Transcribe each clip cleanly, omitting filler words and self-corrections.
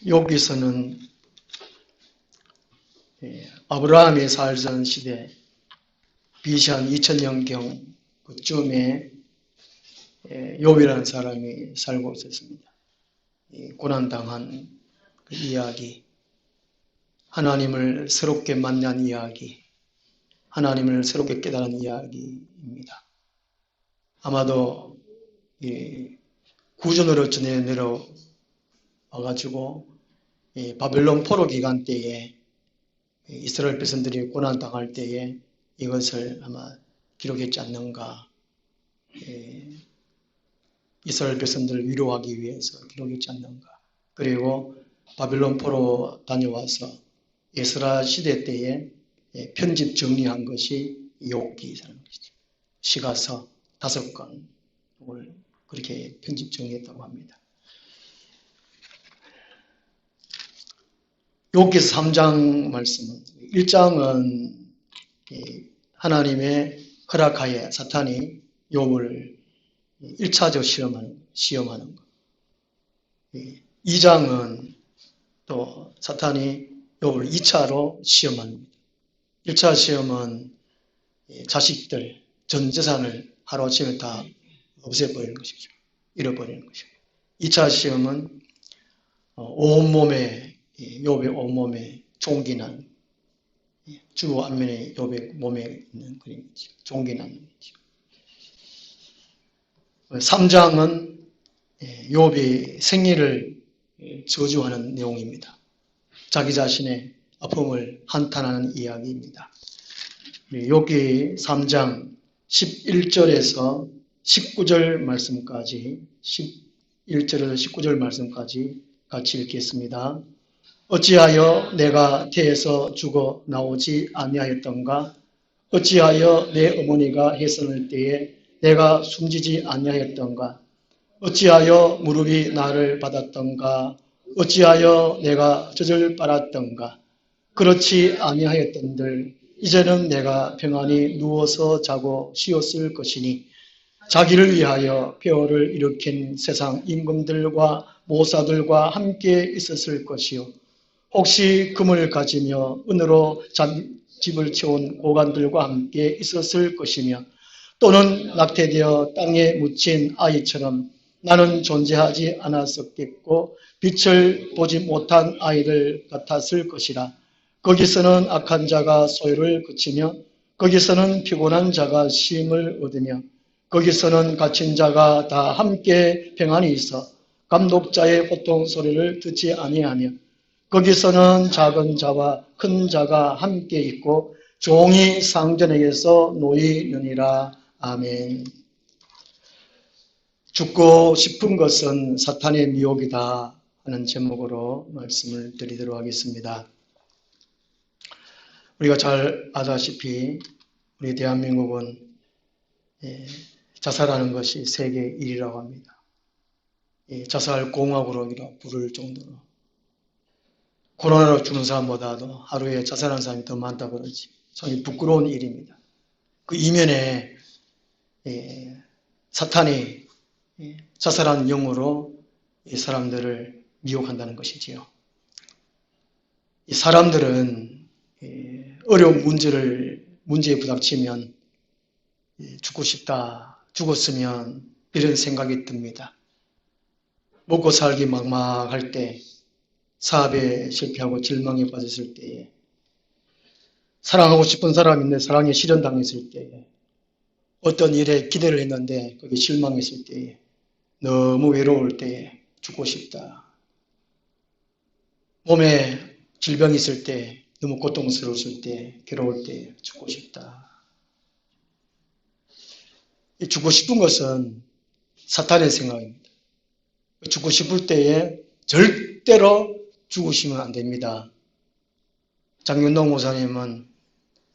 여기서는 아브라함이 살던 시대 BC 한 2000년경 그쯤에 욥이라는 사람이 살고 있었습니다. 고난당한 그 이야기, 하나님을 새롭게 만난 이야기, 하나님을 새롭게 깨달은 이야기입니다. 아마도 구전으로 전해 내려와가지고 바벨론 포로 기간 때에 이스라엘 백성들이 고난당할 때에 이것을 아마 기록했지 않는가. 이스라엘 백성들을 위로하기 위해서 기록했지 않는가. 그리고 바벨론 포로 다녀와서 에스라 시대 때에 편집 정리한 것이 욥기라는 것이죠. 시가서 5권을 그렇게 편집 정리했다고 합니다. 욥기서 3장 말씀은 1장은 하나님의 허락하에 사탄이 욥을 1차적 시험하는 것. 2장은 또 사탄이 욥을 2차로 시험합니다. 1차 시험은 자식들, 전 재산을 하루아침에 다 없애버리는 것이죠. 잃어버리는 것이고. 2차 시험은 온몸에 욥의 온몸에 종기난 주 앞면에 욥의 몸에 있는 그림이죠. 종기난 것이죠. 3장은 욥이 생리를 저주하는 내용입니다. 자기 자신의 아픔을 한탄하는 이야기입니다. 욥기 3장 11절에서 19절 말씀까지 11절에서 19절 말씀까지 같이 읽겠습니다. 어찌하여 내가 태에서 죽어 나오지 아니하였던가? 어찌하여 내 어머니가 해산할 때에 내가 숨지지 아니하였던가? 어찌하여 무릎이 나를 받았던가? 어찌하여 내가 젖을 빨았던가? 그렇지 아니하였던들 이제는 내가 평안히 누워서 자고 쉬었을 것이니 자기를 위하여 폐허를 일으킨 세상 임금들과 모사들과 함께 있었을 것이요 혹시 금을 가지며 은으로 집을 채운 고관들과 함께 있었을 것이며 또는 낙태되어 땅에 묻힌 아이처럼 나는 존재하지 않았었겠고 빛을 보지 못한 아이들 같았을 것이라. 거기서는 악한 자가 소유를 그치며 거기서는 피곤한 자가 쉼을 얻으며 거기서는 갇힌 자가 다 함께 평안히 있어 감독자의 고통 소리를 듣지 아니하며 거기서는 작은 자와 큰 자가 함께 있고 종이 상전에게서 놓이느니라. 아멘. 죽고 싶은 것은 사탄의 미혹이다 하는 제목으로 말씀을 드리도록 하겠습니다. 우리가 잘 아다시피 우리 대한민국은 자살하는 것이 세계 1위라고 합니다. 자살 공화국으로 부를 정도로 코로나로 죽는 사람보다도 하루에 자살하는 사람이 더 많다고 그러지. 참 부끄러운 일입니다. 그 이면에 사탄이 자살하는 영으로 이 사람들을 미혹한다는 것이지요. 이 사람들은 어려운 문제에 부닥치면 죽고 싶다, 죽었으면 이런 생각이 듭니다. 먹고 살기 막막할 때, 사업에 실패하고 절망에 빠졌을 때에, 사랑하고 싶은 사람인데 사랑에 실현당했을 때에, 어떤 일에 기대를 했는데 거기에 실망했을 때에, 너무 외로울 때에 죽고 싶다. 몸에 질병이 있을 때, 너무 고통스러웠을 때, 괴로울 때 죽고 싶다. 죽고 싶은 것은 사탄의 생각입니다. 죽고 싶을 때에 절대로 죽으시면 안 됩니다. 장윤동 목사님은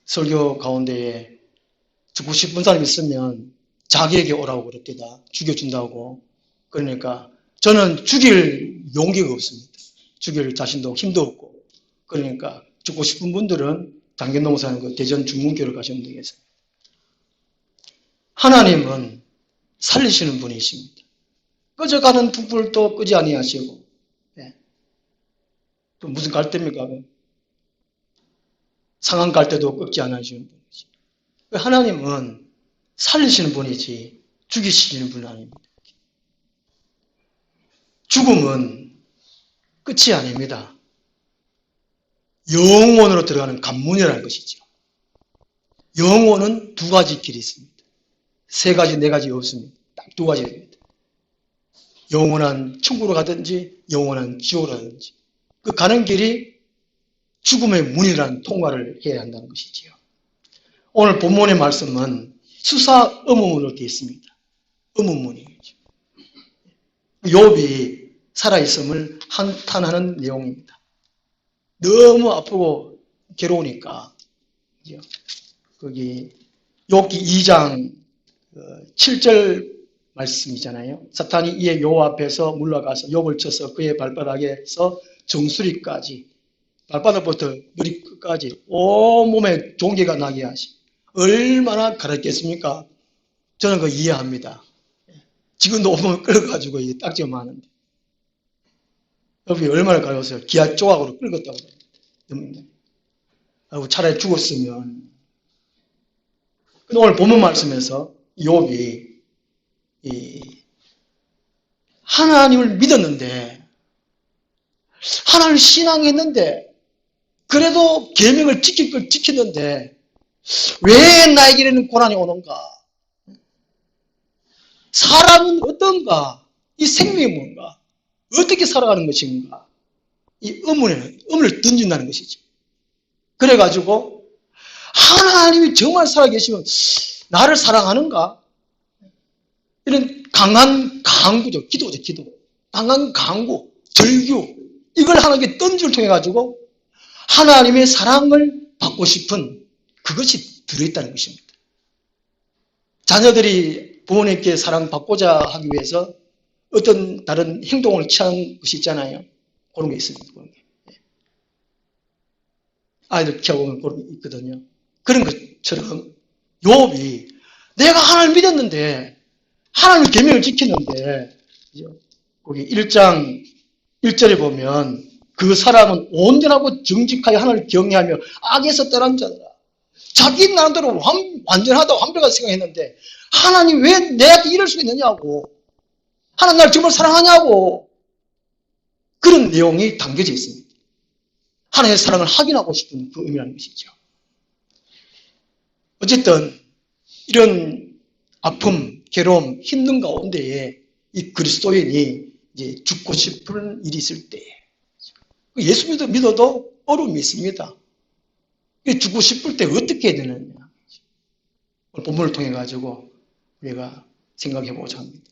설교 가운데에 죽고 싶은 사람이 있으면 자기에게 오라고 그랬대다. 죽여준다고. 그러니까 저는 죽일 용기가 없습니다. 죽일 자신도 힘도 없고. 그러니까 죽고 싶은 분들은 장윤동 목사님 그 대전 중문교를 가시면 되겠습니다. 하나님은 살리시는 분이십니다. 꺼져가는 등불도 끄지 아니하시고 그 무슨 갈대입니까? 상한 갈대도 꺾지 않으시는 분이지. 하나님은 살리시는 분이지 죽이시는 분은 아닙니다. 죽음은 끝이 아닙니다. 영원으로 들어가는 관문이라는 것이죠. 영혼은 두 가지 길이 있습니다. 세 가지, 네 가지 없습니다. 딱 두 가지입니다. 영원한 천국으로 가든지 영원한 지옥으로 가든지 그 가는 길이 죽음의 문이라는 통과를 해야 한다는 것이지요. 오늘 본문의 말씀은 수사 의문문으로 되어 있습니다. 의문문이죠. 욥이 살아있음을 한탄하는 내용입니다. 너무 아프고 괴로우니까 거기 욥기 2장 7절 말씀이잖아요. 사탄이 이에 욥 앞에서 물러가서 욥을 쳐서 그의 발바닥에서 정수리까지 발바닥부터 머리 끝까지 온몸에 종기가 나게 하시. 얼마나 가르쳤겠습니까? 저는 그거 이해합니다. 지금도 온몸을 끌어가지고 딱지가 많은데 욥이 얼마나 가르쳤어요? 기아 조각으로 끌었다고 합니다. 차라리 죽었으면. 근데 오늘 본문 말씀에서 욥이 하나님을 믿었는데 하나님을 신앙했는데 그래도 계명을 지킬 걸 지켰는데 왜 나에게는 고난이 오는가? 사람은 어떤가? 이 생명이 뭔가? 어떻게 살아가는 것인가? 이 의문을 던진다는 것이죠. 그래가지고 하나님이 정말 살아계시면 나를 사랑하는가? 이런 강한 강구죠. 기도죠, 기도. 강한 강구, 절규. 이걸 하나님께 던지를 통해 가지고 하나님의 사랑을 받고 싶은 그것이 들어있다는 것입니다. 자녀들이 부모님께 사랑받고자 하기 위해서 어떤 다른 행동을 취하는 것이 있잖아요. 그런 게 있습니다. 그런 게. 아이들 키워보면 그런 게 있거든요. 그런 것처럼 욥이 내가 하나님을 믿었는데 하나님의 계명을 지키는데 거기 1장 1절에 보면 그 사람은 온전하고 정직하여 하나님을 경외하며 악에서 떠난 자더라. 자기 나름대로 완전하다고 완벽하다고 생각했는데 하나님 왜 내한테 이럴 수 있느냐고, 하나님 나를 정말 사랑하냐고, 그런 내용이 담겨져 있습니다. 하나님의 사랑을 확인하고 싶은 그 의미라는 것이죠. 어쨌든 이런 아픔, 괴로움, 힘든 가운데에 이 그리스도인이 이제 죽고 싶은 일이 있을 때 예수 믿어도 어려움이 있습니다. 죽고 싶을 때 어떻게 해야 되느냐. 본문을 통해 가지고 우리가 생각해 보고자 합니다.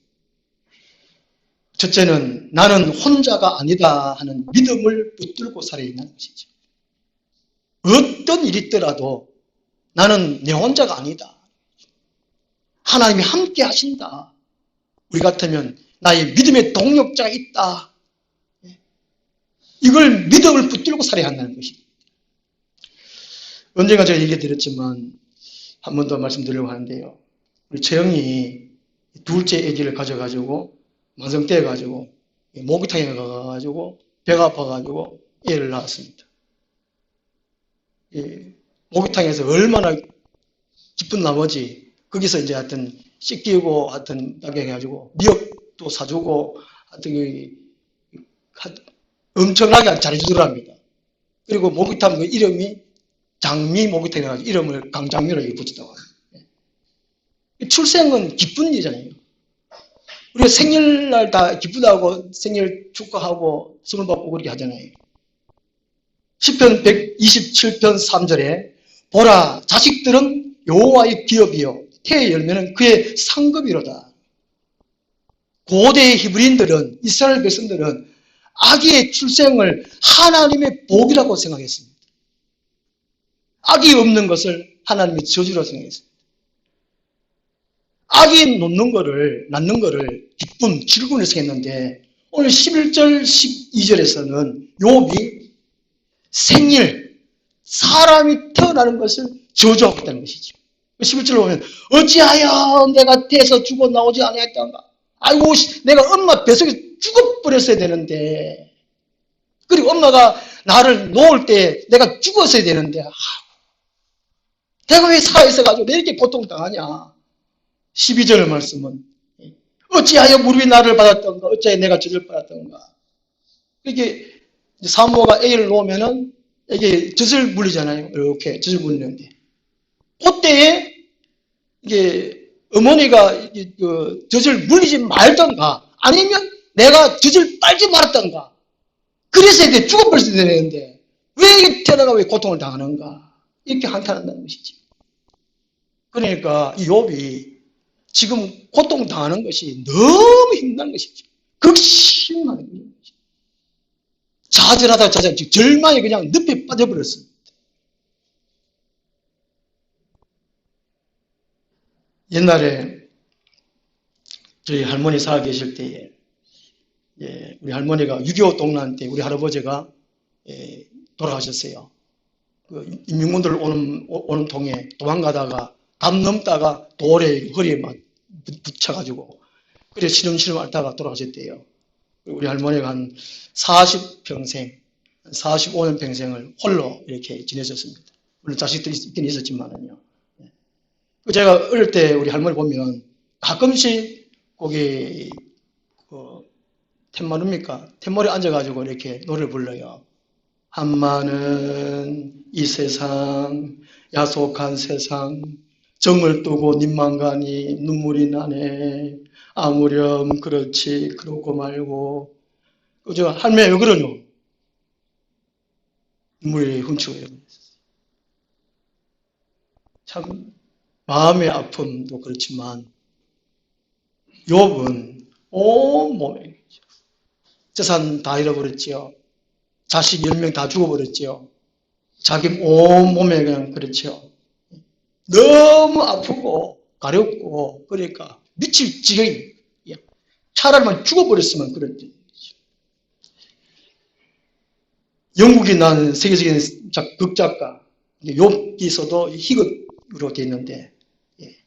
첫째는 나는 혼자가 아니다 하는 믿음을 붙들고 살아야 한다는 것이죠. 어떤 일이 있더라도 나는 내 혼자가 아니다. 하나님이 함께 하신다. 우리 같으면 나의 믿음의 동력자가 있다. 이걸 믿음을 붙들고 살아야 한다는 것입니다. 언젠가 제가 얘기 드렸지만 한 번 더 말씀드리려고 하는데요. 우리 최영이 둘째 아기를 가져가지고 만성떼가지고 목욕탕에 가가지고 배가 아파가지고 애를 낳았습니다. 목욕탕에서 얼마나 기쁜 나머지 거기서 이제 하여튼 씻기고 하여튼 나게 해가지고 미역도 사주고 하여튼 엄청나게 잘해주더랍니다. 그리고 목욕탕 그 이름이 장미 목욕탕 해가지고 이름을 강장미로 붙였다고 합니다. 출생은 기쁜 일이잖아요. 우리가 생일날 다 기쁘다고 생일 축하하고 선물 받고 그렇게 하잖아요. 시편 127편 3절에 보라 자식들은 여호와의 기업이요 태의 열매는 그의 상급이로다. 고대의 히브리인들은 이스라엘 백성들은 아기의 출생을 하나님의 복이라고 생각했습니다. 아기 없는 것을 하나님의 저주라고 생각했습니다. 아기 낳는 거를 기쁨, 즐거움을 생각했는데 오늘 11절, 12절에서는 욥이 생일, 사람이 태어나는 것을 저주하고 있다는 것이죠. 11절로 보면 어찌하여 내가 태에서 죽어 나오지 아니하였던가. 아이고 내가 엄마 뱃속에 죽어버렸어야 되는데, 그리고 엄마가 나를 놓을 때 내가 죽었어야 되는데 내가 왜 사회에서 가지고 왜 이렇게 고통당하냐. 12절 말씀은 어찌하여 무릎이 나를 받았던가 어찌하여 내가 젖을 받았던가. 이렇게 사모가 A를 놓으면은 이게 젖을 물리잖아요. 이렇게 젖을 물리는데 그때에 이게 어머니가 그 젖을 물리지 말던가 아니면 내가 젖을 빨지 말았던가 그래서 이게 죽어버렸어야 되는데 왜 태어나가 왜 고통을 당하는가 이렇게 한탄한다는 것이지. 그러니까 이 욥이 지금 고통당하는 것이 너무 힘든 것이죠. 극심한 것이죠. 좌절하다 좌절, 절망이 그냥 늪에 빠져버렸습니다. 옛날에 저희 할머니 살아 계실 때에 우리 할머니가 6.25 동란 때 우리 할아버지가 돌아가셨어요. 그 인민군들 오는 통에 도망가다가 담 넘다가 돌에 허리에 막 붙여가지고 그래 시름시름 앓다가 돌아가셨대요. 우리 할머니가 한 40평생, 45년 평생을 홀로 이렇게 지내셨습니다. 물론 자식들이 있긴 있었지만은요. 제가 어릴 때 우리 할머니 보면 가끔씩 거기 텐마루입니까? 텐머리 앉아가지고 이렇게 노래를 불러요. 한마는 이 세상 야속한 세상 정을 뜨고 님만 가니 눈물이 나네. 아무렴 그렇지 그렇고 말고 그저 할매 왜 그러노? 눈물이 훔치고 참 마음의 아픔도 그렇지만 욥은 온몸에 재산 다 잃어버렸지요. 자식 10명 다 죽어버렸지요. 자기 온몸에 그냥 그렇죠. 너무 아프고 가렵고 그러니까 미칠 지경이 차라리만 죽어버렸으면 그랬지. 영국이 난 세계적인 극작가 욥기서도 희극으로 되어 있는데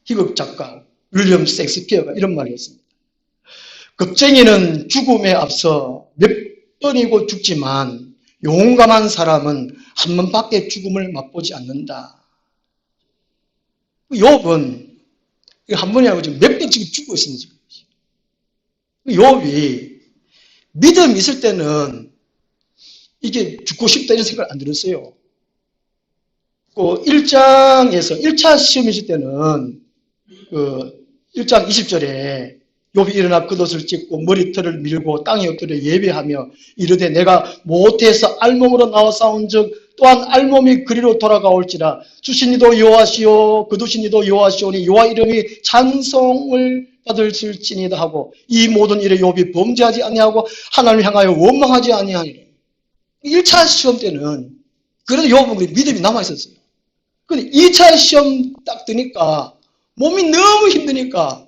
희극 작가 윌리엄 셰익스피어가 이런 말을 했습니다. 겁쟁이는 죽음에 앞서 몇 번이고 죽지만 용감한 사람은 한 번밖에 죽음을 맛보지 않는다. 욥은 한 번이 아니고 지금 몇 번씩 죽고 있습니다. 욥이 믿음이 있을 때는 이게 죽고 싶다 이런 생각 안 들었어요. 그 1장에서 1차 시험 있을 때는 그 1장 20절에 욥이 일어나 겉옷을 찢고 머리털을 밀고 땅에 엎드려 예배하며 이르되 내가 모태에서 알몸으로 나와 싸운즉 또한 알몸이 그리로 돌아가올지라 주신 이도 여호와시오 거두신 이도 여호와시오니 여호와 이름이 찬송을 받을지니이다 하고 이 모든 일에 욥이 범죄하지 아니하고 하나님을 향하여 원망하지 아니하니라. 1차 시험 때는 그래도 욥은 믿음이 남아있었어요. 근데 2차 시험 딱 드니까 몸이 너무 힘드니까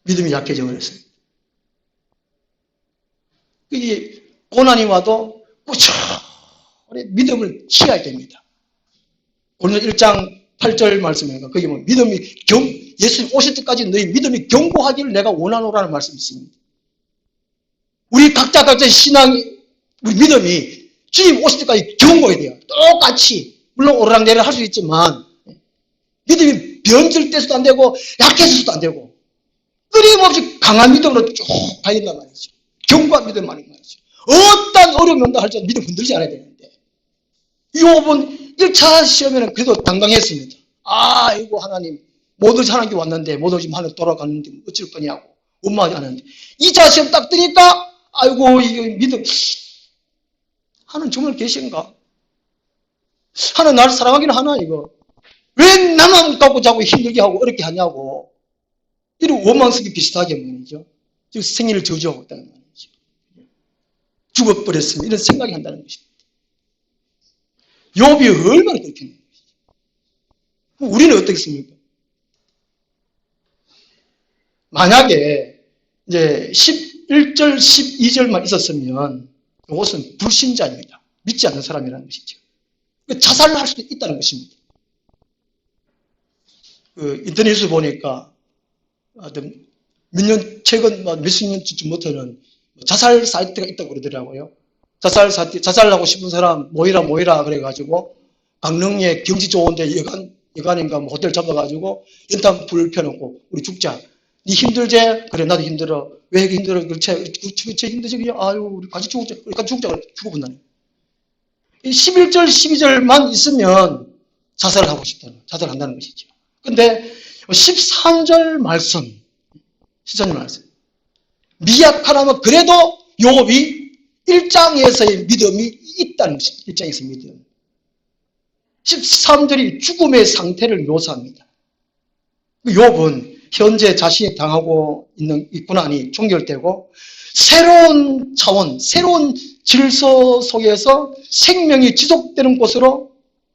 믿음이 약해져 버렸어요. 이게 고난이 와도 꾸준히 믿음을 취해야 됩니다. 오늘 1장 8절 말씀이니까 거기 보면 믿음이 예수님 오실 때까지 너희 믿음이 견고하기를 내가 원하노라는 말씀이 있습니다. 우리 각자 신앙이 우리 믿음이 주님 오실 때까지 견고해야 돼요. 똑같이 물론 오르락내리락 할 수 있지만 믿음이 변질돼서도 안 되고 약해져서도 안 되고 끊임없이 강한 믿음으로 쭉 가야 된단 말이죠. 견고한 믿음 말이죠. 어떤 어려움이 온다 할지라도 믿음 흔들지 않아야 되는데 욥은 1차 시험에는 그래도 당당했습니다. 아이고 하나님 못 오지 하나님께 왔는데 못 오지 하나님 돌아갔는데 어쩔 거냐고 원망하지 않았는데 2차 시험 딱 뜨니까 아이고 이게 믿음 하나님 정말 계신가? 하나님 나를 사랑하기는 하나 이거 왜 나만 갖고 자꾸 힘들게 하고 어렵게 하냐고 이런 원망스럽게 비슷하게 말이죠. 즉 생일을 저주하고 있다는 말이죠. 죽어버렸으면 이런 생각이 한다는 것입니다. 욥이 얼마나 그렇게 하는 것이죠. 우리는 어떻겠습니까? 만약에 이제 11절, 12절만 있었으면 이것은 불신자입니다. 믿지 않는 사람이라는 것이죠. 자살을 할 수도 있다는 것입니다. 인터넷에서 보니까 최근 몇십 년 전부터는 자살 사이트가 있다고 그러더라고요. 자살하고 싶은 사람 모이라 그래가지고 강릉에 경치 좋은데 여간인가 뭐 호텔 잡아가지고 연탄 불 펴놓고 우리 죽자. 니 힘들지? 그래 나도 힘들어. 왜 이렇게 힘들어? 그렇지 힘들지 그냥 아유 우리 같이 죽자. 우리 같이 죽자. 죽어본다니. 11절 12절만 있으면 자살을 하고 싶다는 자살한다는 것이죠. 근데 13절 말씀 미약하나마 그래도 욥이 1장에서의 믿음이 있다는 것입니다. 1장에서 믿음. 13절이 죽음의 상태를 묘사합니다. 욥은 현재 자신이 당하고 있는 이 고난이 종결되고 새로운 차원, 새로운 질서 속에서 생명이 지속되는 곳으로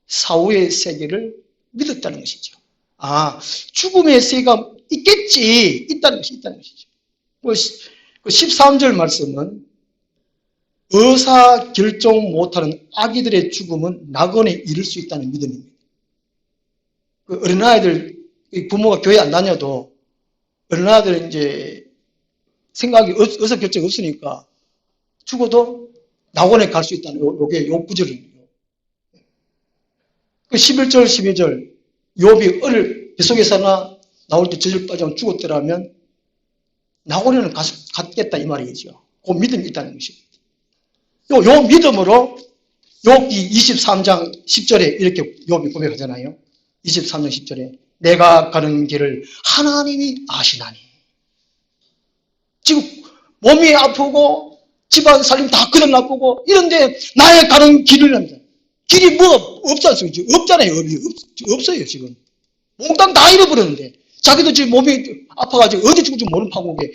사후의 세계를 믿었다는 것이죠. 아, 죽음의 세계가 있다는 것이죠. 그 13절 말씀은 의사결정 못하는 아기들의 죽음은 낙원에 이를 수 있다는 믿음입니다. 그 어린아이들, 부모가 교회 안 다녀도 어린아이들은 이제 생각이 의사결정이 없으니까 죽어도 낙원에 갈 수 있다는 요게 요 구절입니다. 그 11절, 12절 욥이 뱃속에서나 나올 때 저절 빠지면 죽었더라면 낙원에는 갔겠다 이 말이죠. 그 믿음이 있다는 것입니다. 요 믿음으로 욥기 23장 10절에 이렇게 욥이 고백하잖아요. 23장 10절에 내가 가는 길을 하나님이 아시나니. 지금 몸이 아프고 집안 살림 다 그려나쁘고 이런데 나의 가는 길을 합니다. 길이 뭐 없지 않습니까? 없잖아요. 없어요 지금. 몽땅 다 잃어버렸는데 자기도 지금 몸이 아파가지고 어디 죽을지 모르는 판국에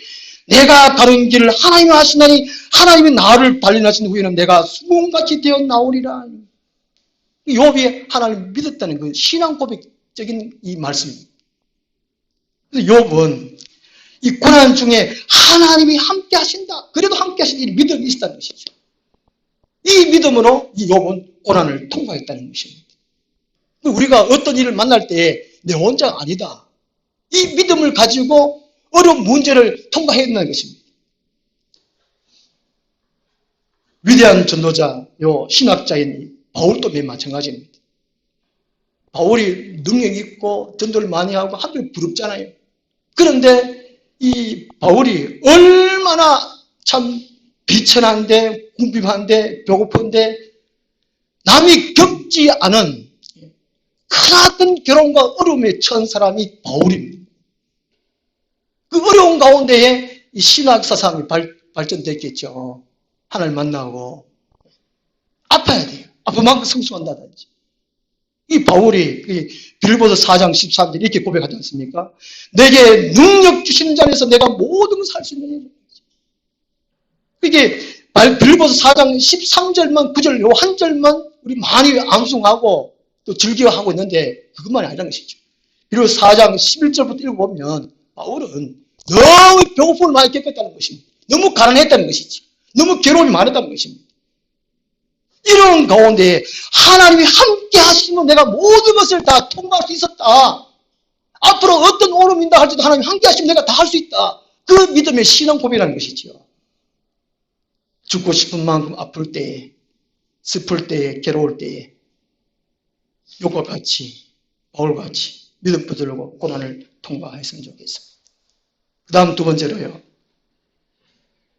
내가 가는 길을 하나님이 하시나니 하나님이 나를 발견하신 후에는 내가 수금같이 되어 나오리라. 욥이 하나님을 믿었다는 그 신앙 고백적인 이 말씀입니다. 그래서 욥은 이 고난 중에 하나님이 함께 하신다. 그래도 함께 하신 믿음이 있다는 것이죠. 이 믿음으로 이 욥은 고난을 통과했다는 것입니다. 우리가 어떤 일을 만날 때 내 혼자 아니다. 이 믿음을 가지고 어려운 문제를 통과해야 된다는 것입니다. 위대한 전도자, 신학자인 바울도 맨 마찬가지입니다. 바울이 능력 있고 전도를 많이 하고 하도 부럽잖아요. 그런데 이 바울이 얼마나 참 비천한데 궁핍한데 배고픈데 남이 겪지 않은 크나큰 괴로움과 어려움에 처한 사람이 바울입니다. 그 어려운 가운데에 이 신학사상이 발전됐겠죠. 하나님 만나고 아파야 돼요. 아프만큼 성숙한다든지. 이 바울이 빌보서 4장 13절 이렇게 고백하지 않습니까? 내게 능력 주시는 자리에서 내가 모든 것을 할 수 있는 일. 이게 빌보서 4장 13절만 9절 요 한 절만 우리 많이 암송하고 또 즐겨하고 있는데 그것만이 아니라는 것이죠. 그리고 4장 11절부터 읽어보면 바울은 너무 배고픔을 많이 겪었다는 것입니다. 너무 가난했다는 것이죠. 너무 괴로움이 많았다는 것입니다. 이런 가운데 하나님이 함께 하시면 내가 모든 것을 다 통과할 수 있었다. 앞으로 어떤 오름인다 할지도 하나님이 함께 하시면 내가 다 할 수 있다. 그 믿음의 신앙 고백이라는 것이죠. 죽고 싶은 만큼 아플 때에, 슬플 때에, 괴로울 때에 욥과 같이, 바울같이 믿음 붙들고 고난을 통과했으면 좋겠습니다. 그 다음 두 번째로요.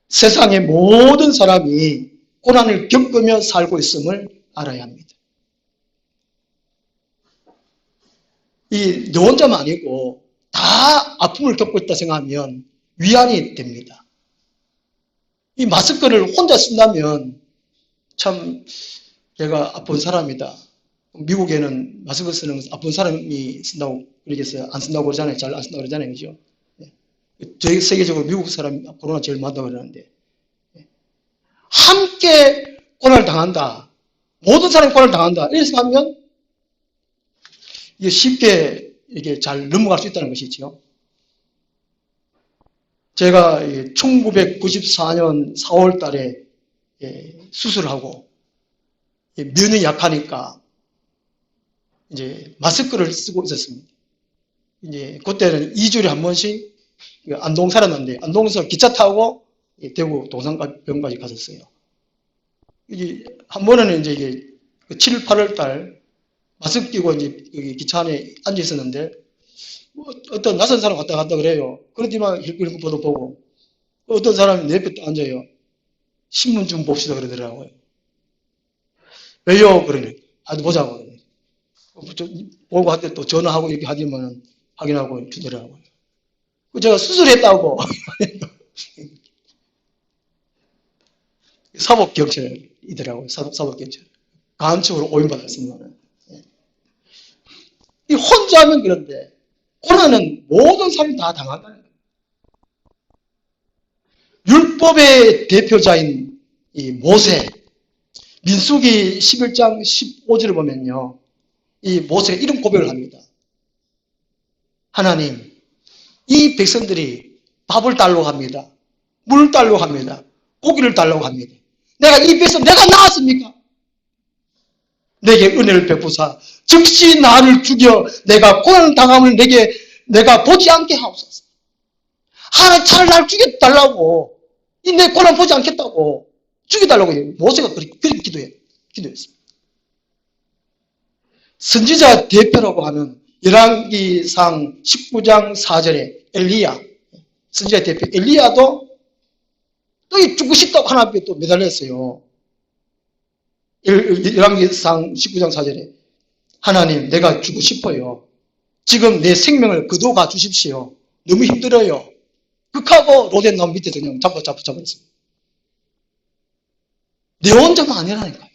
세상의 모든 사람이 고난을 겪으며 살고 있음을 알아야 합니다. 너 혼자만 아니고 다 아픔을 겪고 있다 생각하면 위안이 됩니다. 이 마스크를 혼자 쓴다면 참 내가 아픈 사람이다. 미국에는 마스크 쓰는 아픈 사람이 쓴다고 그러겠어요. 안 쓴다고 그러잖아요. 잘 안 쓴다고 그러잖아요. 그죠? 전 세계적으로 미국 사람이 코로나 제일 많다고 그러는데 함께 고난을 당한다. 모든 사람이 고난을 당한다. 이렇게 생각하면 이게 쉽게 이게 잘 넘어갈 수 있다는 것이죠. 제가 1994년 4월 달에 수술을 하고 면이 약하니까 이제 마스크를 쓰고 있었습니다. 이제 그때는 2주일에 한 번씩 안동 살았는데 안동에서 기차 타고 대구 동산병까지 갔었어요. 이게 한 번에는 이제 이게 7, 8월 달 마스크 끼고 이제 여기 기차 안에 앉아 있었는데 뭐 어떤 낯선 사람 왔다 갔다 그래요. 그러지만 이런 것도 보고 어떤 사람이 내 옆에 또 앉아요. 신문 좀 봅시다 그러더라고요. 왜요? 그러니 아주 보자고. 보고 할 때 또 전화하고 이렇게 하지만 확인하고 주더라고요. 제가 수술했다고 사법경찰이더라고요. 사법경찰. 간첩으로 오인받았습니다. 이 혼자 하면 그런데 고난은 모든 사람이 다 당한다는 거예요. 율법의 대표자인 이 모세, 민수기 11장 15절을 보면요. 이 모세가 이런 고백을 합니다. 하나님, 이 백성들이 밥을 달라고 합니다. 물을 달라고 합니다. 고기를 달라고 합니다. 내가 이 백성 내가 나았습니까? 내게 은혜를 베푸사 즉시 나를 죽여 내가 고난 당함을 내가 보지 않게 하옵소서. 하나님 차라리 날 죽여달라고 내 고난 보지 않겠다고 죽여달라고 모세가 그렇게 기도했습니다. 선지자 대표라고 하는 열왕기상 19장 4절에 엘리야 선지자 대표 엘리야도 또 죽고 싶다고 하나님 앞에 또 매달렸어요. 열왕기상 19장 4절에 하나님 내가 죽고 싶어요. 지금 내 생명을 거두어가 주십시오. 너무 힘들어요. 극하고 로덴 나무 밑에서 그냥 잡아버렸습니다. 내 혼자만 아니라니까요.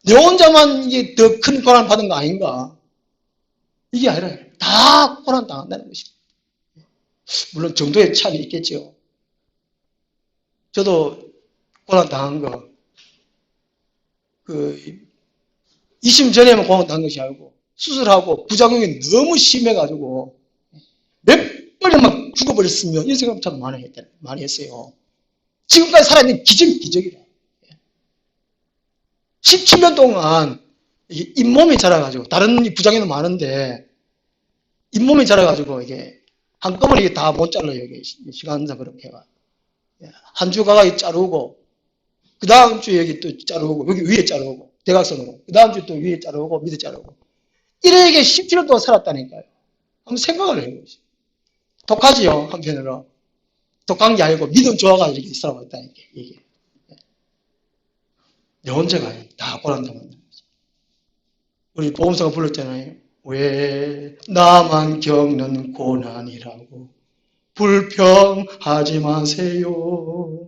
내 혼자만 이게 더 큰 고난 받은 거 아닌가? 이게 아니라 다 고난 당한다는 것입니다. 물론 정도의 차이 있겠죠. 저도 고난 당한 거, 2심 전에만 고난 당한 것이 아니고 수술하고 부작용이 너무 심해가지고 몇 번에 막 죽어버렸으면 이런 생각 참 많이 했어요. 지금까지 살아있는 기적이라. 17년 동안 잇몸이 자라가지고 다른 부작용도 많은데 잇몸이 자라가지고 이게 한꺼번에 다 못 잘라요. 이게 시간상 그렇게 해가 한 주 가까이 자르고 그 다음 주에 여기 또 자르고 여기 위에 자르고 대각선으로 그 다음 주에 또 위에 자르고 밑에 자르고 이렇게 17년 동안 살았다니까요. 한번 생각을 해보세요. 독하지요 한편으로. 독한 게 아니고 믿음 좋아가지고 이렇게 살아왔다니까 이게. 내 혼자가 아니에요. 다 고난당한다는 거죠. 우리 보험사가 불렀잖아요. 왜 나만 겪는 고난이라고 불평하지 마세요.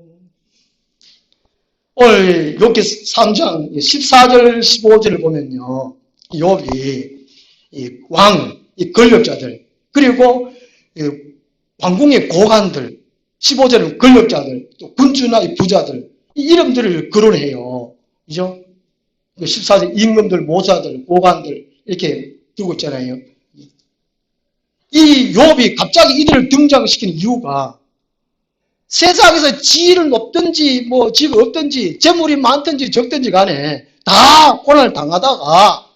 오늘 욥기 3장 14절 15절을 보면요. 욥이 이 권력자들 그리고 왕궁의 고관들 15절은 권력자들 또 군주나 부자들 이 이름들을 거론해요. 그죠? 14절 임금들, 모사들, 고관들 이렇게 두고 있잖아요. 이 욥이 갑자기 이들을 등장시키는 이유가 세상에서 지위를 높든지 뭐 집 없든지 재물이 많든지 적든지 간에 다 고난을 당하다가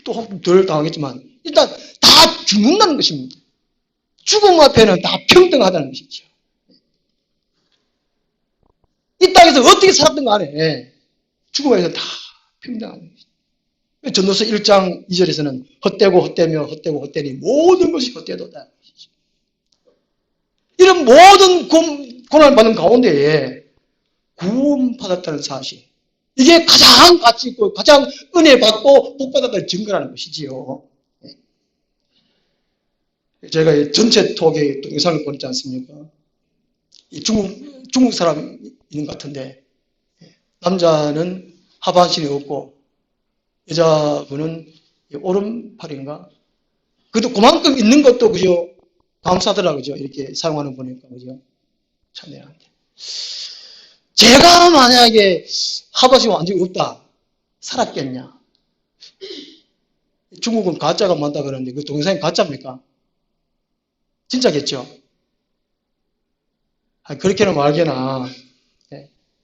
또 덜 당하겠지만 일단 다 죽는다는 것입니다. 죽음 앞에는 다 평등하다는 것이죠. 이 땅에서 어떻게 살았든 간에 죽음에서 다 평등한 것이죠. 전도서 1장 2절에서는 헛되고 헛되며 헛되고 헛되니 모든 것이 헛되도다. 이런 모든 고난을 받는 가운데에 구원받았다는 사실. 이게 가장 가치 있고 가장 은혜 받고 복 받았다는 증거라는 것이지요. 제가 전체 톡에 동영상을 보냈지 않습니까? 중국 사람 있는 것 같은데 남자는 하반신이 없고 여자분은 오른팔인가? 그래도 그만큼 있는 것도 그죠? 감사하더라 그죠? 이렇게 사용하는 보니까 그죠? 참 대단한데. 제가 만약에 하반신이 완전히 없다 살았겠냐? 중국은 가짜가 많다 그러는데 그 동영상이 가짜입니까? 진짜겠죠? 그렇게는 말게나.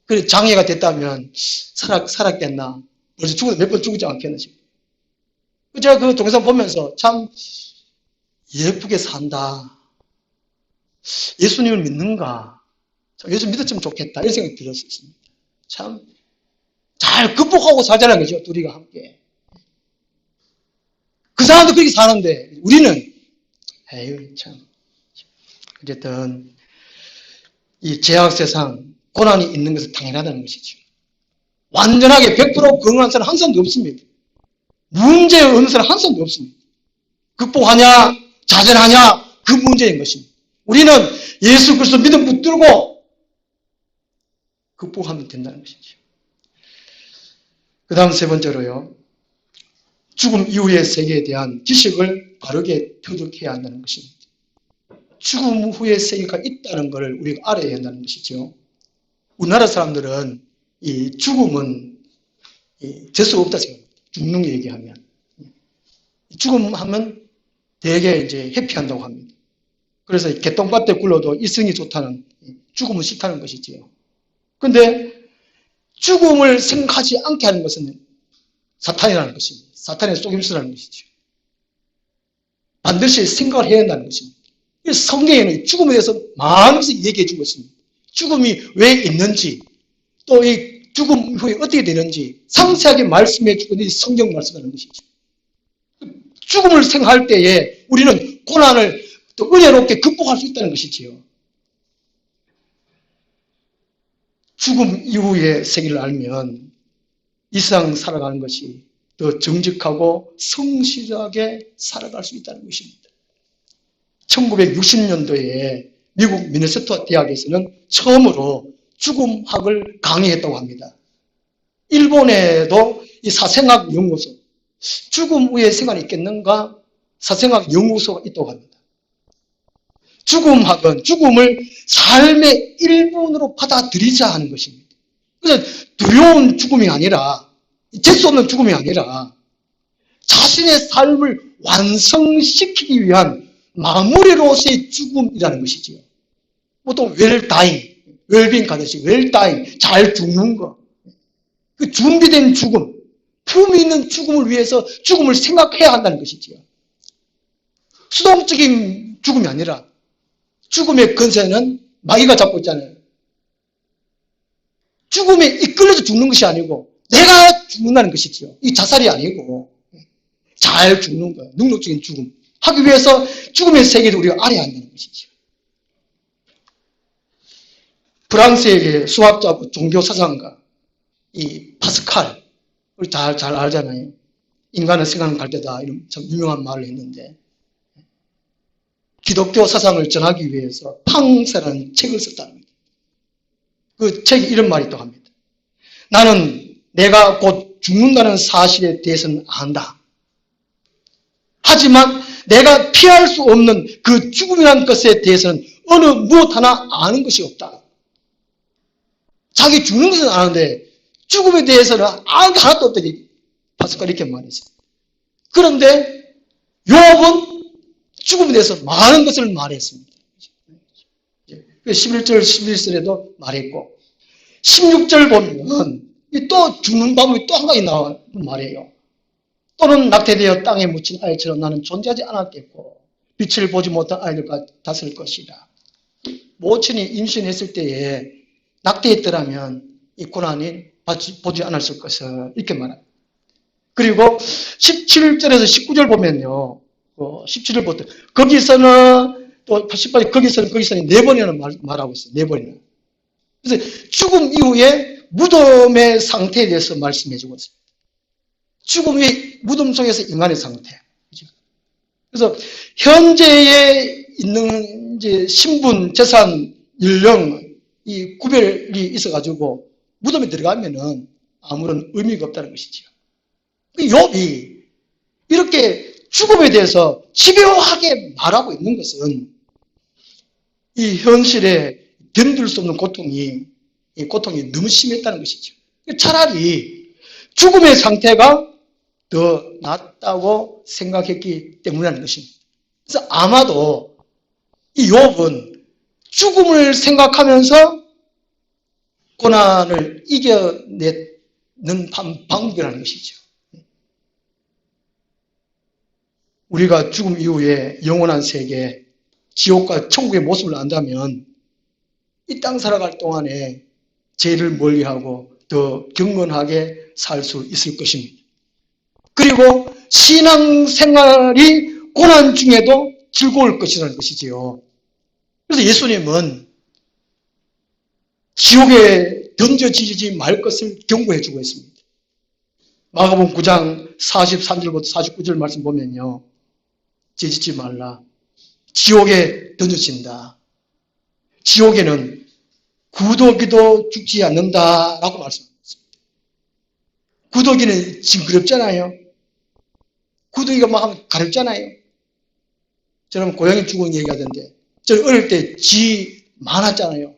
그래 장애가 됐다면 살았겠나? 벌써 죽어도 몇 번 죽지 않겠나 싶어요. 제가 그 동영상 보면서 참 예쁘게 산다. 예수님을 믿는가? 예수 믿었으면 좋겠다 이런 생각이 들었습니다. 참 잘 극복하고 살자는 거죠. 둘이가 함께. 그 사람도 그렇게 사는데 우리는 에휴 참 어쨌든 이 죄악 세상 고난이 있는 것은 당연하다는 것이죠. 완전하게 100% 건강한 사람 한 사람도 없습니다. 문제 없는 사람 한 사람도 없습니다. 극복하냐 자전하냐 그 문제인 것입니다. 우리는 예수 그리스도 믿음 붙들고 극복하면 된다는 것이죠. 그 다음 세 번째로요. 죽음 이후의 세계에 대한 지식을 바르게 터득해야 한다는 것입니다. 죽음 후의 세계가 있다는 것을 우리가 알아야 한다는 것이죠. 우리나라 사람들은 이 죽음은 재수가 없다 생각합니다. 죽는 거 얘기하면. 죽음 하면 되게 이제 회피한다고 합니다. 그래서 개똥밭에 굴러도 이성이 좋다는, 죽음은 싫다는 것이지요. 근데 죽음을 생각하지 않게 하는 것은 사탄이라는 것입니다. 사탄의 속임수라는 것이죠. 반드시 생각을 해야 한다는 것입니다. 성경에는 죽음에 대해서 많은 것을 얘기해 주고 있습니다. 죽음이 왜 있는지, 또 이 죽음 후에 어떻게 되는지 상세하게 말씀해 주고 있는 성경 말씀하는 것이죠. 죽음을 생각할 때에 우리는 고난을 또 은혜롭게 극복할 수 있다는 것이지요. 죽음 이후의 세계를 알면 이 세상 살아가는 것이 더 정직하고 성실하게 살아갈 수 있다는 것입니다. 1960년도에 미국 미네소타 대학에서는 처음으로 죽음학을 강의했다고 합니다. 일본에도 이 사생학 연구소, 죽음 후에 생활이 있겠는가 사생학 연구소가 있다고 합니다. 죽음학은 죽음을 삶의 일부분으로 받아들이자 하는 것입니다. 그래서 두려운 죽음이 아니라 재수 없는 죽음이 아니라 자신의 삶을 완성시키기 위한 마무리로서의 죽음이라는 것이지요. 보통 웰다잉, 웰빙 가듯이 웰다잉, 잘 죽는 거. 그 준비된 죽음, 품이 있는 죽음을 위해서 죽음을 생각해야 한다는 것이지요. 수동적인 죽음이 아니라 죽음의 근세는 마귀가 잡고 있잖아요. 죽음에 이끌려서 죽는 것이 아니고 내가 죽는다는 것이지요. 이 자살이 아니고 잘 죽는 거예요. 능력적인 죽음. 하기 위해서 죽음의 세계를 우리가 알아야 한다는 것이죠. 프랑스의 수학자고 종교사상가 이 파스칼 우리 잘 알잖아요. 인간의 생각은 갈대다 이런 참 유명한 말을 했는데 기독교 사상을 전하기 위해서 팡세라는 책을 썼다는 겁니다. 그 책에 이런 말이 또 합니다. 나는 내가 곧 죽는다는 사실에 대해서는 안다. 하지만 내가 피할 수 없는 그 죽음이라는 것에 대해서는 어느 무엇 하나 아는 것이 없다. 자기 죽는 것은 아는데 죽음에 대해서는 아는 게 하나도 없다니 파스칼이 이렇게 말했어요. 그런데 욥은 죽음에 대해서 많은 것을 말했습니다. 11절, 11절에도 말했고 16절 보면 또 죽는 방법이 또 한 가지 나와 말해요. 또는 낙태되어 땅에 묻힌 아이처럼 나는 존재하지 않았겠고 빛을 보지 못한 아이들 같았을 것이다. 모친이 임신했을 때에 낙태했더라면 이 고난이 보지 않았을 것을 이렇게 말합니다. 그리고 17절에서 19절 보면요. 17절 부터 거기서는 또 18절 거기서는 네 번이나 말하고 있어요. 네 번이나. 그래서 죽음 이후에 무덤의 상태에 대해서 말씀해 주고 있습니다. 죽음 후에 무덤 속에서 인간의 상태. 그래서 현재에 있는 이제 신분, 재산, 연령 이 구별이 있어가지고 무덤에 들어가면은 아무런 의미가 없다는 것이죠. 욥이 이렇게 죽음에 대해서 집요하게 말하고 있는 것은 이 현실에 견딜 수 없는 고통이 이 고통이 너무 심했다는 것이죠. 차라리 죽음의 상태가 더 낫다고 생각했기 때문이라는 것입니다. 그래서 아마도 이 욥은 죽음을 생각하면서 고난을 이겨내는 방법이라는 것이죠. 우리가 죽음 이후에 영원한 세계, 지옥과 천국의 모습을 안다면 이 땅 살아갈 동안에 죄를 멀리하고 더 경건하게 살 수 있을 것입니다. 그리고 신앙생활이 고난 중에도 즐거울 것이라는 것이지요. 그래서 예수님은 지옥에 던져지지 말 것을 경고해 주고 있습니다. 마가복음 9장 43절부터 49절 말씀 보면요. 죄짓지 말라. 지옥에 던져진다. 지옥에는 구더기도 죽지 않는다라고 말씀합니다. 구더기는 징그럽잖아요. 구더기가 막 하면 가렵잖아요. 저는 고양이 죽은 얘기하던데, 저 어릴 때 쥐 많았잖아요.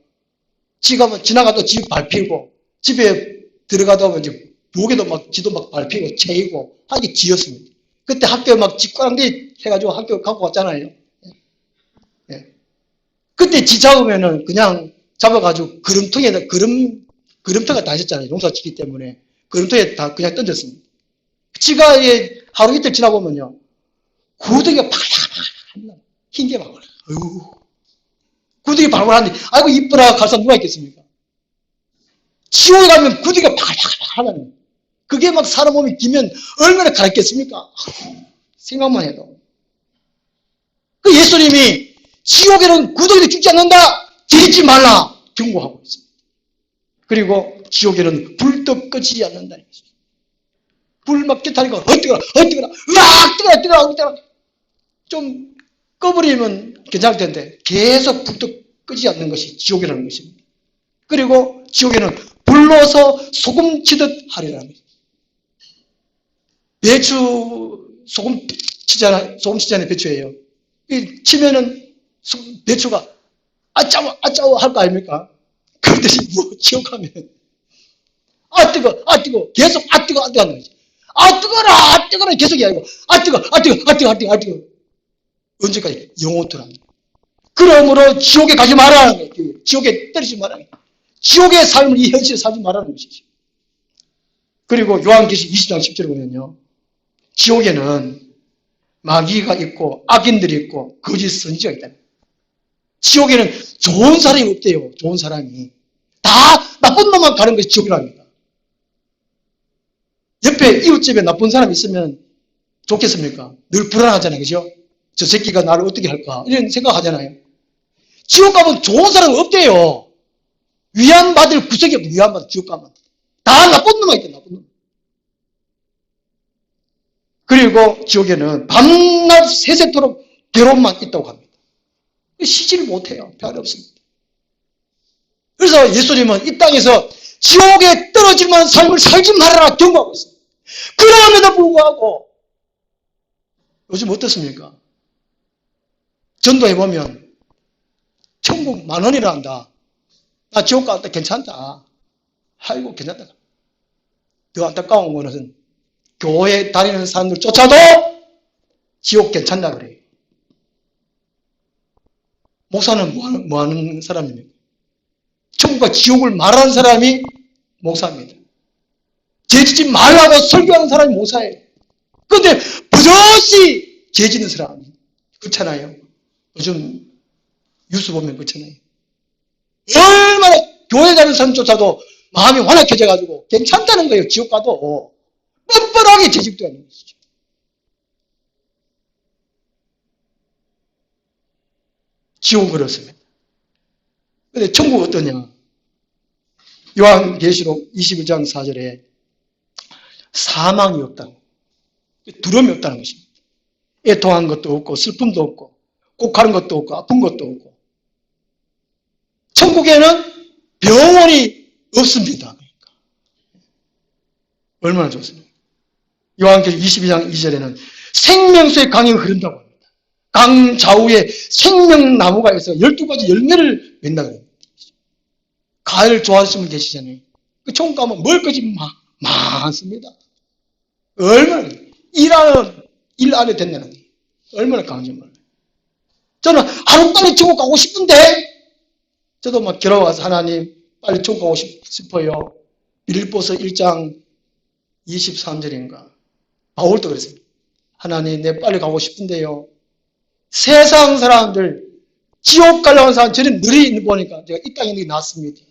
쥐가 뭐 지나가도 쥐 밟히고, 집에 들어가다 보면 이제 부엌에도 막 쥐도 막 밟히고, 채이고, 하기 쥐였습니다. 그때 학교에 막 쥐꼬랑지 해가지고 학교 갖고 왔잖아요. 예. 그때 쥐 잡으면은 그냥 잡아가지고 그림통에다, 그림터가 다 있었잖아요. 농사 짓기 때문에. 그림통에 다 그냥 던졌습니다. 쥐가 하루 이틀 지나보면요. 구더기가 발발발발 흰 게 막 올라. 구더기 발발하는데, 아이고, 이쁘라 갈 사람 누가 있겠습니까? 지옥에 가면 구더기가 발발발발하는. 그게 막 사람 몸이 기면 얼마나 가렵겠습니까? 생각만 해도. 그 예수님이 지옥에는 구더기도 죽지 않는다. 죄짓지 말라. 경고하고 있습니다. 그리고 지옥에는 불도 끄지 않는다는 것입니다. 불 막 껴타니까 뜨거라, 으악, 뜨거라. 좀 꺼버리면 괜찮을 텐데 계속 불도 끄지 않는 것이 지옥이라는 것입니다. 그리고 지옥에는 불로서 소금 치듯 하리라는 것입니다. 배추 소금 치잖아요. 배추예요. 치면은 배추가 아짜워 할 거 아닙니까? 그런데 뭐 지옥 가면 뜨거 계속 뜨거 하는 거지. 뜨거라 계속 이야기하고 뜨거 언제까지? 영원토록. 그러므로 지옥에 가지 말라는 거예요. 지옥에 떨어지지 말라는 거예요. 지옥의 삶을 이 현실에 살지 말라는 것이죠. 그리고 요한계시록 20장 10절에 보면요. 지옥에는 마귀가 있고 악인들이 있고 거짓 선지가 있다. 지옥에는 좋은 사람이 없대요. 좋은 사람이. 다 나쁜 놈만 가는 것이 지옥이랍니다. 옆에 이웃집에 나쁜 사람이 있으면 좋겠습니까? 늘 불안하잖아요. 그죠? 저 새끼가 나를 어떻게 할까? 이런 생각하잖아요. 지옥 가면 좋은 사람은 없대요. 위안받을 구석이 없고, 위안받을 지옥 가면. 다 나쁜 놈만 있대, 나쁜 놈. 그리고 지옥에는 밤낮 새새토록 괴로움만 있다고 합니다. 쉬지를 못해요. 별이 없습니다. 그래서 예수님은 이 땅에서 지옥에 떨어질 만한 삶을 살지 말아라 경고하고 있습니다. 그럼에도 불구하고 요즘 어떻습니까? 전도해보면 천국 10,000원이라 한다. 나 지옥 갔다 괜찮다. 아이고 괜찮다. 더 안타까운 거는 교회 다니는 사람들조차도 지옥 괜찮다 그래요. 목사는 뭐 하는 사람입니까? 천국과 지옥을 말하는 사람이 목사입니다. 죄짓지 말라고 설교하는 사람이 목사예요. 그런데 버젓이 죄짓는 사람이 그렇잖아요. 요즘 뉴스 보면 그렇잖아요. 얼마나 교회 다니는 사람조차도 마음이 완악해져가지고 괜찮다는 거예요. 지옥 가도 뻔뻔하게 죄짓도 하는 것이죠. 지옥은 그렇습니다. 근데 천국 어떠냐? 요한계시록 21장 4절에 사망이 없다고, 두려움이 없다는 것입니다. 애통한 것도 없고 슬픔도 없고 곡하는 것도 없고 아픈 것도 없고. 천국에는 병원이 없습니다. 그러니까. 얼마나 좋습니까? 요한계시록 22장 2절에는 생명수의 강이 흐른다고 합니다. 강 좌우에 생명나무가 있어 12가지 열매를 맺는다고 합니다. 과일 좋아하시는 분 계시잖아요. 그 천국 가면 먹을 것이 많습니다. 얼마나 일 안에 된다는 거예요. 얼마나 강한지 몰라요. 저는 하루빨리 천국 가고 싶은데 저도 막 길어와서 하나님 빨리 천국 가고 싶어요. 빌립보서 1장 23절인가 바울도 그랬습니다. 하나님 내 빨리 가고 싶은데요. 세상 사람들 지옥 가려고 하는 사람 저는 늘이 있는 보니까 제가 이 땅에 있는 게 낫습니다.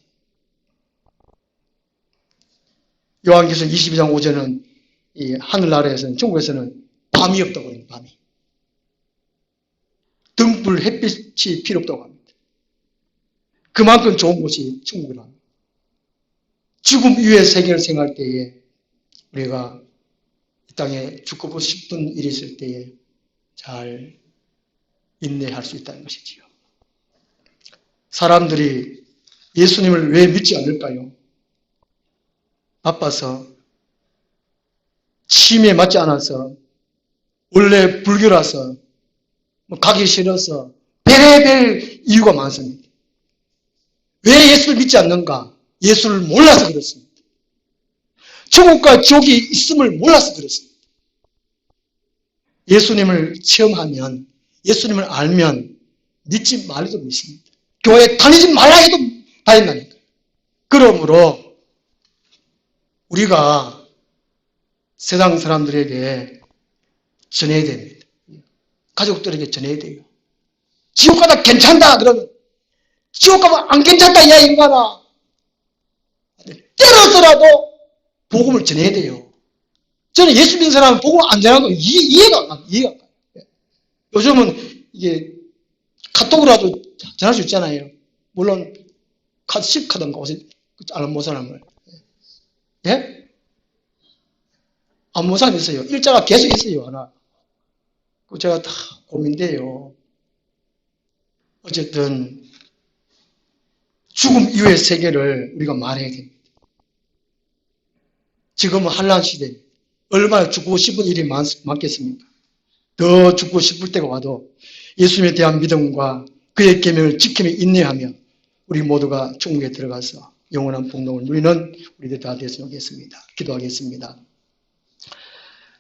요한계시록 22장 5절은 이 하늘나라에서는, 중국에서는 밤이 없다고 합니다. 밤이. 등불 햇빛이 필요 없다고 합니다. 그만큼 좋은 곳이 중국이라 합니다. 죽음 이후의 세계를 생각할 때에 우리가 이 땅에 죽고 싶은 일이 있을 때에 잘 인내할 수 있다는 것이지요. 사람들이 예수님을 왜 믿지 않을까요? 바빠서, 취미에 맞지 않아서, 원래 불교라서, 가기 싫어서, 별의별 이유가 많습니다. 왜 예수를 믿지 않는가? 예수를 몰라서 그렇습니다. 천국과 지옥이 있음을 몰라서 그렇습니다. 예수님을 체험하면, 예수님을 알면 믿지 말아도 믿습니다. 교회 다니지 말라 해도 다닌다니까요. 그러므로 우리가 세상 사람들에게 전해야 됩니다. 가족들에게 전해야 돼요. 지옥 가다 괜찮다 그러면, 지옥 가면 안 괜찮다 야 인간아, 때려서라도 복음을 전해야 돼요. 저는 예수 믿는 사람은 복음 안 전하는 거 이해가 안 가요. 요즘은 이게 카톡으로라도 전할 수 있잖아요. 물론 카드식하던가 안 못 사람을. 예? 안 못 사람 있어요. 일자가 계속 있어요. 하나. 제가 다 고민돼요. 어쨌든 죽음 이후의 세계를 우리가 말해야 됩니다. 지금은 한란 시대. 얼마나 죽고 싶은 일이 많겠습니까? 더 죽고 싶을 때가 와도 예수님에 대한 믿음과 그의 계명을 지키며 인내하며 우리 모두가 천국에 들어가서 영원한 복록을 누리는 우리들 다 되었으면 하겠습니다. 기도하겠습니다.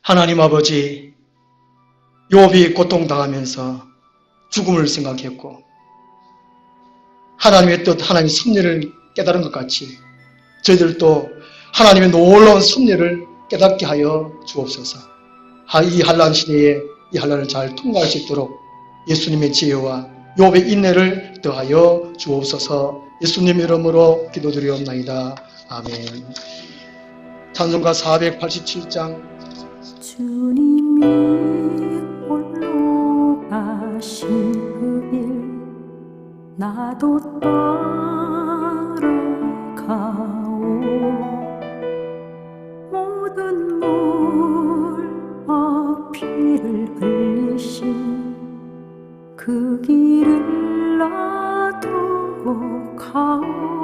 하나님 아버지, 욥이 고통당하면서 죽음을 생각했고 하나님의 뜻, 하나님의 섭리를 깨달은 것 같이 저희들도 하나님의 놀라운 섭리를 깨닫게 하여 주옵소서. 이 한란 시대에 이 한란을 잘 통과할 수 있도록 예수님의 지혜와 욥의 인내를 더하여 주옵소서. 예수님 이름으로 기도드리옵나이다. 아멘. 찬송가 487장. 주님이 홀로 가신 그 길 나도 따라가오. 모든 물과 피를 흘리신 그 길을 나도 가오.